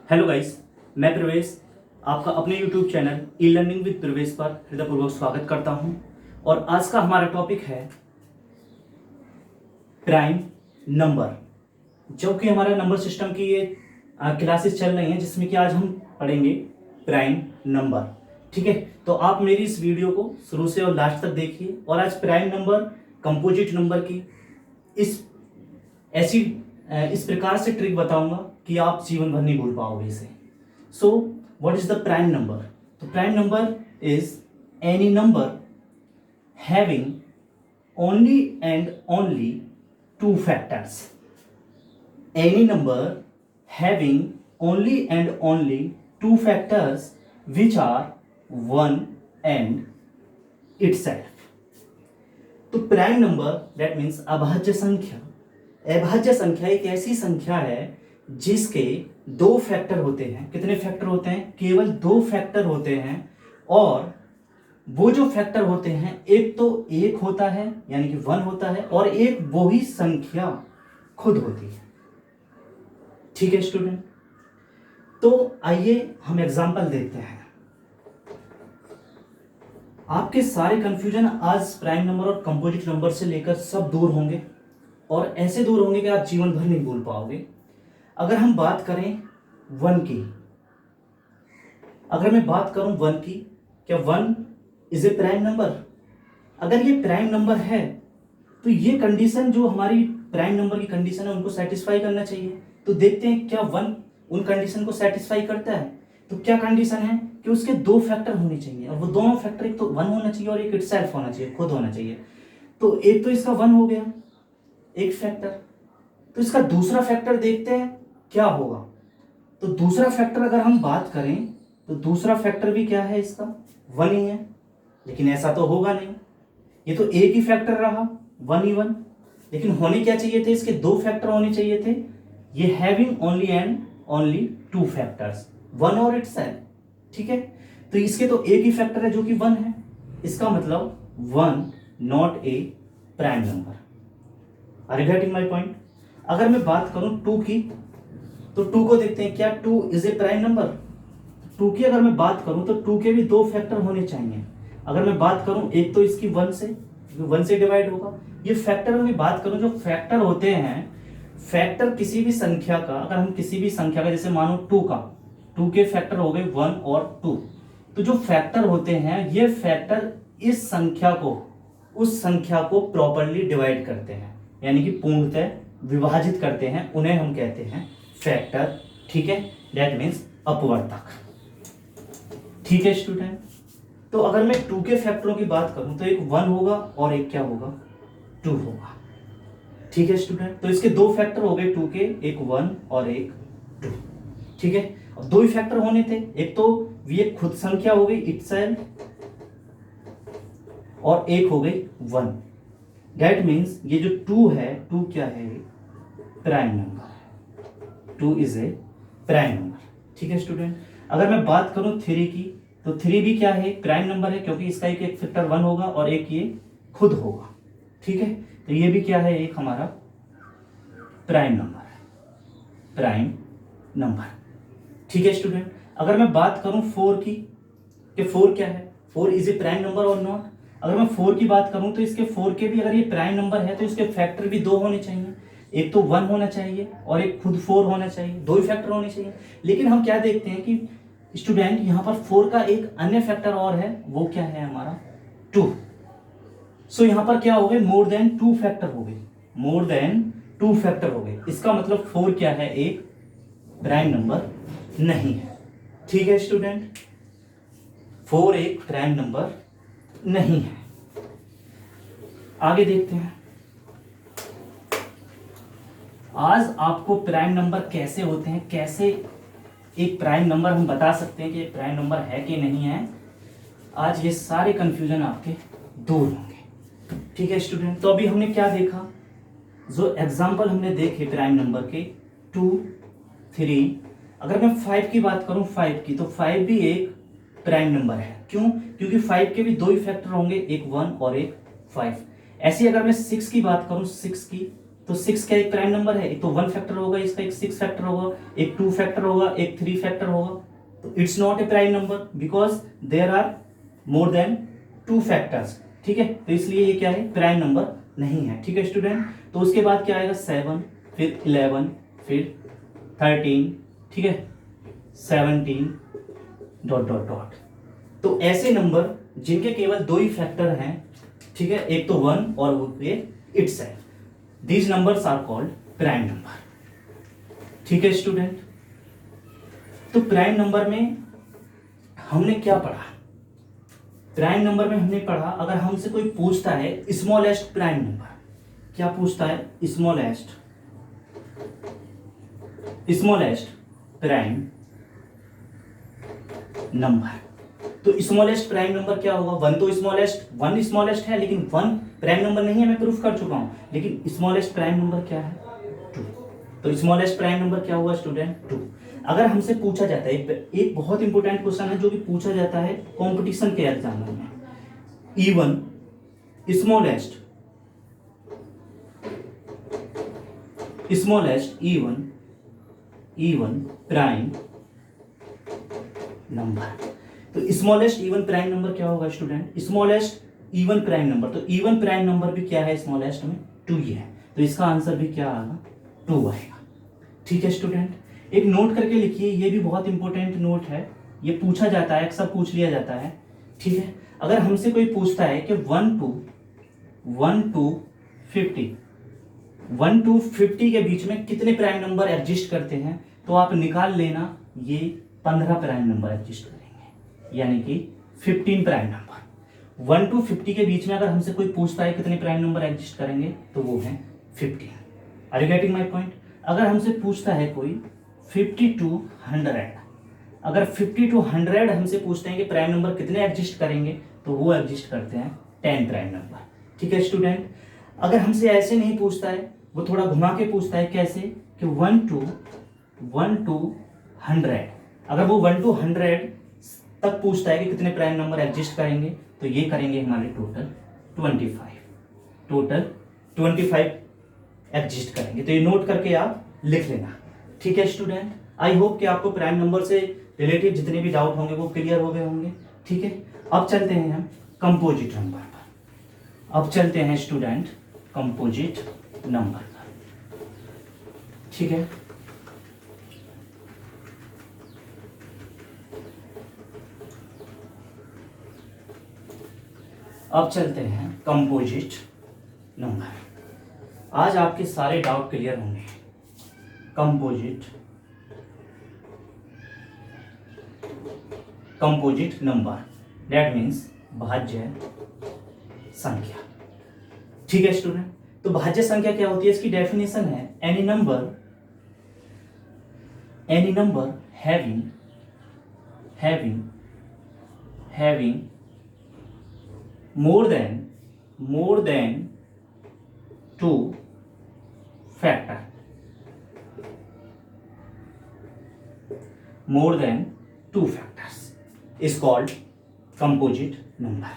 Hello guys, मैं प्रवेश आपका अपने YouTube channel e learning with प्रवेश पर हृदयपूर्वक स्वागत करता हूं। और आज का हमारा टॉपिक है प्राइम नंबर, जो कि हमारा नंबर सिस्टम की ये क्लासेस चल रही हैं, जिसमें कि आज हम पढ़ेंगे प्राइम नंबर। ठीक है, तो आप मेरी इस वीडियो को शुरू से और लास्ट तक देखिए। और आज प्राइम नंबर, कंपोजिट नंबर की इस ऐसी इस प्रकार से ट्रिक बताऊंगा कि आप जीवन भर नहीं भूल पाओगे इसे। So what is the prime number? तो prime number is any number having only and only two factors. Any number having only and only two factors which are one and itself. तो प्राइम नंबर दैट मीन्स अभाज्य संख्या। अभाज्य संख्या एक ऐसी संख्या है जिसके दो फैक्टर होते हैं। कितने फैक्टर होते हैं? केवल दो फैक्टर होते हैं। और वो जो फैक्टर होते हैं, एक तो एक होता है यानी कि वन होता है, और एक वो ही संख्या खुद होती है। ठीक है स्टूडेंट, तो आइए हम एग्जांपल देखते हैं। आपके सारे कंफ्यूजन आज प्राइम नंबर और कंपोजिट नंबर से लेकर सब दूर होंगे, और ऐसे दूर होंगे कि आप जीवन भर नहीं भूल पाओगे। अगर हम बात करें वन की, अगर मैं बात करूं वन की, क्या one is a prime number? अगर ये प्राइम नंबर है तो ये कंडीशन जो हमारी प्राइम नंबर की कंडीशन है उनको सेटिस्फाई करना चाहिए। तो देखते हैं क्या वन उन कंडीशन को सेटिस्फाई करता है। तो क्या कंडीशन है कि उसके दो फैक्टर होने चाहिए, और वो दोनों फैक्टर, एक तो वन होना चाहिए और एक इटसेल्फ होना चाहिए, खुद होना चाहिए। तो एक तो इसका वन हो गया, एक फैक्टर। तो इसका दूसरा फैक्टर देखते हैं क्या होगा। तो दूसरा फैक्टर अगर हम बात करें तो दूसरा फैक्टर भी क्या है, इसका वन ही है। लेकिन ऐसा तो होगा नहीं, ये तो एक ही फैक्टर रहा, वन ही वन। लेकिन होने क्या चाहिए थे, इसके दो फैक्टर होने चाहिए थे। ये having only and only two factors, one और इटसेल्फ। ठीक है, तो इसके तो एक ही फैक्टर है जो कि वन है। इसका मतलब one not a prime number. Are you getting my point? अगर मैं बात करूं टू की, तो टू को देखते हैं, क्या two is a prime number? Two की अगर मैं बात करूं तो टू के भी दो फैक्टर होने चाहिए। अगर मैं बात करूं एक तो इसकी वन से डिवाइड होगा। ये फैक्टर में बात करूं, जो फैक्टर होते हैं, फैक्टर किसी भी संख्या का, अगर हम किसी भी संख्या का, जैसे मानो टू का, टू के फैक्टर हो गए वन और टू। तो जो फैक्टर होते हैं, ये फैक्टर इस संख्या को, उस संख्या को प्रॉपरली डिवाइड करते हैं, यानी कि पूर्णतः विभाजित करते हैं। उन्हें हम कहते हैं फैक्टर। ठीक है, दैट मीन्स अपवर्तक। ठीक है स्टूडेंट, तो अगर मैं टू के फैक्टरों की बात करूं तो एक वन होगा और एक क्या होगा, टू होगा। ठीक है स्टूडेंट, तो इसके दो फैक्टर हो गए टू के, एक वन और एक टू। ठीक है, अब दो ही फैक्टर होने थे, एक तो ये खुद संख्या हो गई इटसेल्फ, और एक हो गई वन। दैट मीन्स ये जो टू है, टू क्या है, prime number. To is a prime number. ठीक है स्टूडेंट, अगर मैं बात करूं थ्री की, तो थ्री भी क्या है, प्राइम नंबर है, क्योंकि इसका एक फैक्टर वन होगा और एक ये खुद होगा। ठीक है, तो ये भी क्या है, एक हमारा प्राइम नंबर है, प्राइम नंबर। ठीक है स्टूडेंट, अगर मैं बात करूं फोर की, कि फोर क्या है, four is a prime number और नॉट? अगर मैं फोर की बात करूं तो इसके फोर के भी, अगर ये प्राइम नंबर है तो इसके फैक्टर भी दो होने चाहिए। एक तो वन होना चाहिए और एक खुद फोर होना चाहिए, दो ही फैक्टर होने चाहिए। लेकिन हम क्या देखते हैं कि स्टूडेंट, यहाँ पर फोर का एक अन्य फैक्टर और है, वो क्या है हमारा, टू। सो यहाँ पर क्या हो गए, मोर देन टू फैक्टर हो गए, मोर देन टू फैक्टर हो गए। इसका मतलब फोर क्या है, एक प्राइम नंबर नहीं है। ठीक है स्टूडेंट, फोर एक प्राइम नंबर नहीं है। आगे देखते हैं, आज आपको प्राइम नंबर कैसे होते हैं, कैसे एक प्राइम नंबर हम बता सकते हैं कि एक प्राइम नंबर है कि नहीं है, आज ये सारे कंफ्यूजन आपके दूर होंगे। ठीक है स्टूडेंट, तो अभी हमने क्या देखा, जो एग्जांपल हमने देखे प्राइम नंबर के, टू, थ्री। अगर मैं फाइव की बात करूं, फाइव की, तो फाइव भी एक प्राइम नंबर है। क्यों? क्योंकि फाइव के भी दो ही फैक्टर होंगे, एक वन और एक फाइव। ऐसे अगर मैं सिक्स की बात करूं, सिक्स की, तो सिक्स भी क्या है, एक प्राइम नंबर है। क्यों? क्योंकि फाइव के भी दो ही फैक्टर होंगे, एक वन और एक फाइव। ऐसी अगर मैं तो 6 क्या एक प्राइम नंबर है? एक तो 1 फैक्टर होगा इसका, एक 6 फैक्टर होगा, एक 2 फैक्टर होगा, एक 3 फैक्टर होगा। तो it's not a prime number because there are more than 2 factors. ठीक है, तो इसलिए ये क्या है? प्राइम नंबर नहीं है। ठीक है स्टूडेंट, तो उसके बाद क्या आएगा? 7, फिर 11, फिर 13, ठीक है, 17 डॉट डॉट डॉट। तो ऐसे नंबर जिनके केवल 2 ही फैक्टर हैं, ठीक है, एक तो 1 और वो itself, these numbers are called prime number. ठीक है स्टूडेंट, तो प्राइम नंबर में हमने क्या पढ़ा? प्राइम नंबर में हमने पढ़ा, अगर हमसे कोई पूछता है स्मॉलेस्ट प्राइम नंबर, क्या पूछता है? Smallest prime number. तो स्मॉलेस्ट प्राइम नंबर क्या होगा? 1 तो वन स्मॉलेस्ट है, लेकिन 1 प्राइम नंबर नहीं है, मैं प्रूफ कर चुका हूं। लेकिन स्मॉलेस्ट प्राइम नंबर क्या है? 2। तो स्मॉलेस्ट प्राइम नंबर क्या हुआ स्टूडेंट? 2। अगर हमसे पूछा जाता है, एक बहुत इंपॉर्टेंट क्वेश्चन है जो कि पूछा जाता है कंपटीशन के एग्जाम में, even smallest even prime number. तो स्मॉलेस्ट इवन प्राइम नंबर क्या होगा student? Smallest even prime number. तो इवन प्राइम नंबर भी क्या है स्मॉलेस्ट में? 2 ही है। तो इसका आंसर भी क्या आएगा? 2 आएगा। ठीक है स्टूडेंट, एक नोट करके लिखिए, ये भी बहुत इंपॉर्टेंट नोट है, ये पूछा जाता है, अक्सर पूछ लिया जाता है। ठीक है, अगर हमसे कोई पूछता है कि 1 to 50 के बीच में कितने प्राइम नंबर एग्जिस्ट करते हैं, तो आप निकाल लेना, ये 15 प्राइम नंबर एग्जिस्ट करेंगे, यानी कि 15 प्राइम नंबर। 1 to 50 के बीच में अगर हमसे कोई पूछता है कितने प्राइम नंबर एग्जिस्ट करेंगे, तो वो है 15। Are you getting my point? अगर हमसे पूछता है कोई 50 to 100, अगर 50 to 100 हमसे पूछते हैं कि प्राइम नंबर कितने एग्जिस्ट करेंगे, तो वो एग्जिस्ट करते हैं 10 प्राइम नंबर। ठीक है स्टूडेंट, अगर हमसे ऐसे नहीं पूछता है, वो थोड़ा घुमा के पूछता है, कैसे? कि 1 to 100, अगर वो 1 to 100 तक पूछता है कि कितने प्राइम नंबर एग्जिस्ट करेंगे, तो ये करेंगे हमारे टोटल 25 एग्जिस्ट करेंगे। तो ये नोट करके आप लिख लेना। ठीक है स्टूडेंट, आई होप कि आपको प्राइम नंबर से रिलेटेड जितने भी डाउट होंगे वो क्लियर हो गए होंगे। ठीक है, अब चलते हैं हम कंपोजिट नंबर पर। अब चलते हैं स्टूडेंट कंपोजिट नंबर पर। ठीक है, अब चलते हैं कंपोजिट नंबर। आज आपके सारे डाउट क्लियर होंगे। कंपोजिट नंबर, दैट मीन्स भाज्य संख्या। ठीक है स्टूडेंट, तो भाज्य संख्या क्या होती है? इसकी डेफिनेशन है any number having more than 2 factor, more than 2 factors is called composite number।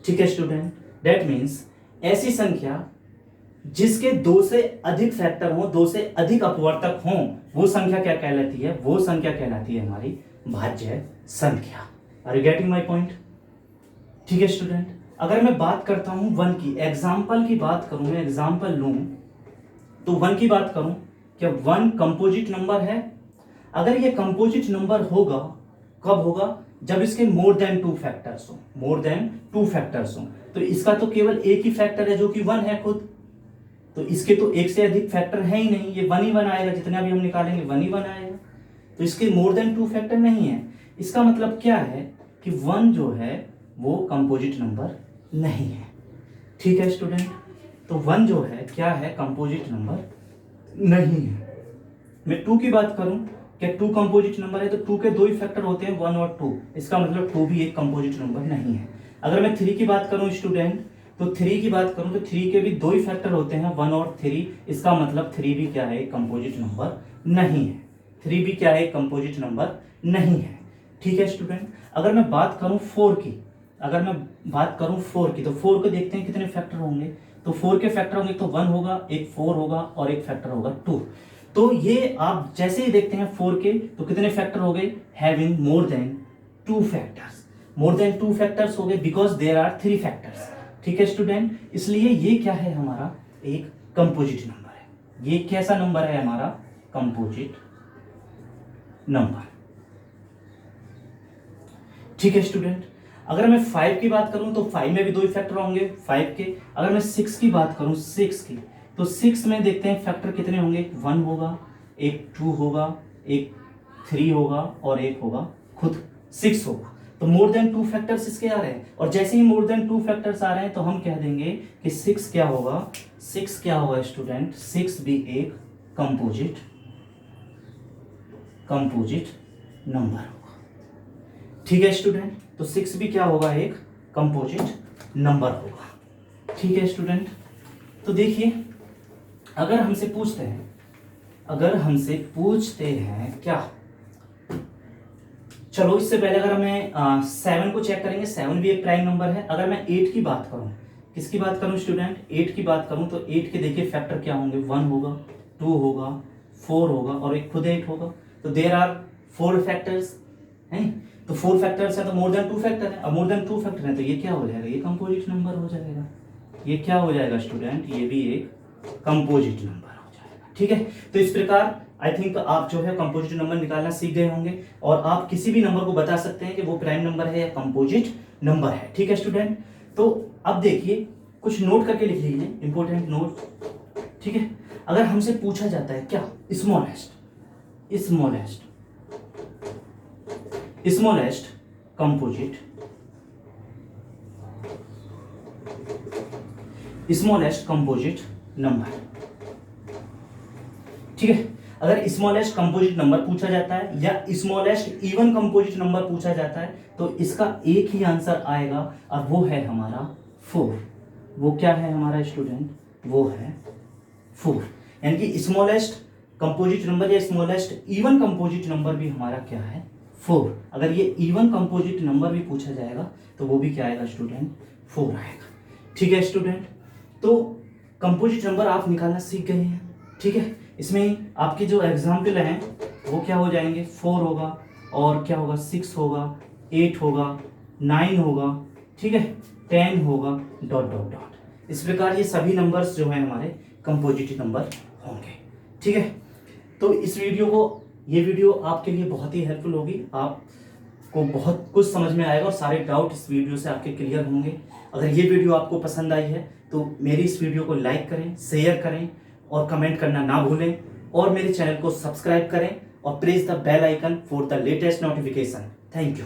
ठीक है स्टूडेंट, दैट मीन्स ऐसी संख्या जिसके 2 से अधिक फैक्टर हो, 2 से अधिक अपवर्तक हों, वो संख्या क्या कहलाती है? वो संख्या कहलाती है हमारी भाज्य संख्या। Are you getting my point? ठीक है स्टूडेंट, अगर मैं बात करता हूं 1 की, एग्जाम्पल की बात करूं, मैं एग्जाम्पल लूं तो 1 की बात करूं, क्या 1 कंपोजिट नंबर है? अगर ये कंपोजिट नंबर होगा, कब होगा? जब इसके मोर देन 2 फैक्टर्स हो। तो इसका तो केवल एक ही फैक्टर है जो कि 1 है खुद, तो इसके तो एक से अधिक फैक्टर है ही नहीं, ये 1 ही 1 आएगा, जितना भी हम निकालेंगे 1 ही 1 आएगा। तो इसके मोर देन 2 फैक्टर नहीं है। इसका मतलब क्या है कि 1 जो है वो कंपोजिट नंबर नहीं है। ठीक है स्टूडेंट, तो 1 जो है क्या है? कंपोजिट नंबर नहीं है। मैं 2 की बात करूं, क्या 2 कंपोजिट नंबर है? तो 2 के 2 ही फैक्टर होते हैं, 1 और 2। इसका मतलब 2 भी एक कंपोजिट नंबर नहीं है। अगर मैं 3 की बात करूं स्टूडेंट, तो 3 की बात करूं तो 3 के भी 2 ही फैक्टर होते हैं, 1 और 3। इसका मतलब 3 भी क्या है? कंपोजिट नंबर नहीं है। 3 भी क्या है? कंपोजिट नंबर नहीं है। ठीक है स्टूडेंट, अगर मैं बात करूं 4 की, तो 4 को देखते हैं कितने फैक्टर होंगे। तो 4 के फैक्टर होंगे तो 1 होगा, एक 4 होगा और एक फैक्टर होगा 2। तो ये आप जैसे ही देखते हैं 4 के तो कितने फैक्टर हो गए, हैविंग मोर देन 2 फैक्टर्स, मोर देन 2 फैक्टर्स हो गए बिकॉज देयर आर 3 फैक्टर्स। ठीक है स्टूडेंट, इसलिए ये क्या है हमारा एक कंपोजिट नंबर है। ये कैसा नंबर है हमारा, कंपोजिट नंबर। ठीक है स्टूडेंट, अगर मैं 5 की बात करूं तो 5 में भी 2 फैक्टर होंगे 5 के। अगर मैं 6 की बात करूं 6 की, तो 6 में देखते हैं फैक्टर कितने होंगे, 1 होगा, एक 2 होगा, एक 3 होगा और एक होगा खुद 6 होगा। तो मोर देन 2 फैक्टर्स इसके आ रहे हैं, और जैसे ही मोर देन 2 फैक्टर्स आ रहे हैं तो हम कह देंगे कि 6 क्या होगा, 6 क्या होगा स्टूडेंट, 6 भी एक कंपोजिट नंबर होगा। ठीक है स्टूडेंट, तो 6 भी क्या होगा, एक कंपोजिट नंबर होगा। ठीक है स्टूडेंट, तो देखिए अगर हमसे पूछते हैं क्या, चलो इससे पहले अगर हमें 7 को चेक करेंगे, 7 भी एक प्राइम नंबर है। अगर मैं 8 की बात करूं, किसकी बात करूं स्टूडेंट, 8 की बात करूं तो 8 के देखिए फैक्टर क्या होंगे, 1 होगा, 2 होगा, 4 होगा और एक खुद 8 होगा। तो देयर आर 4 फैक्टर्स हैं, तो 4 फैक्टर्स है तो मोर देन 2 फैक्टर है। अब मोर देन 2 फैक्टर है तो ये क्या हो जाएगा, ये कंपोजिट नंबर हो जाएगा। ये क्या हो जाएगा स्टूडेंट, ये भी एक कंपोजिट नंबर हो जाएगा। ठीक है, तो इस प्रकार आई थिंक आप जो है कंपोजिट नंबर निकालना सीख गए होंगे, और आप किसी भी नंबर को बता सकते हैं कि वो प्राइम नंबर है या कंपोजिट नंबर है। ठीक है स्टूडेंट, तो अब देखिए कुछ नोट करके लिख लीजिए, इंपॉर्टेंट नोट। ठीक है, अगर हमसे पूछा जाता है क्या, स्मॉलेस्ट कंपोजिट नंबर। ठीक है, अगर स्मॉलेस्ट कंपोजिट नंबर पूछा जाता है या स्मॉलेस्ट इवन कंपोजिट नंबर पूछा जाता है तो इसका एक ही आंसर आएगा और वो है हमारा 4। वो क्या है हमारा स्टूडेंट, वो है 4। यानी कि स्मॉलेस्ट कंपोजिट नंबर या स्मॉलेस्ट इवन कंपोजिट नंबर भी हमारा क्या है, 4। अगर ये इवन कंपोजिट नंबर भी पूछा जाएगा तो वो भी क्या आएगा स्टूडेंट, 4 आएगा। ठीक है स्टूडेंट, तो कंपोजिट नंबर आप निकालना सीख गए हैं। ठीक है, इसमें आपके जो एग्जाम्पल हैं वो क्या हो जाएंगे, 4 होगा और क्या होगा, 6 होगा, 8 होगा, 9 होगा, ठीक है, 10 होगा, डॉट डॉट डॉट। इस प्रकार ये सभी नंबर्स जो हैं हमारे कंपोजिट नंबर होंगे। ठीक है, तो ये वीडियो आपके लिए बहुत ही हेल्पफुल होगी, आपको बहुत कुछ समझ में आएगा और सारे डाउट इस वीडियो से आपके क्लियर होंगे। अगर ये वीडियो आपको पसंद आई है तो मेरी इस वीडियो को लाइक करें, शेयर करें और कमेंट करना ना भूलें, और मेरे चैनल को सब्सक्राइब करें और press the bell icon for the latest notification. Thank you.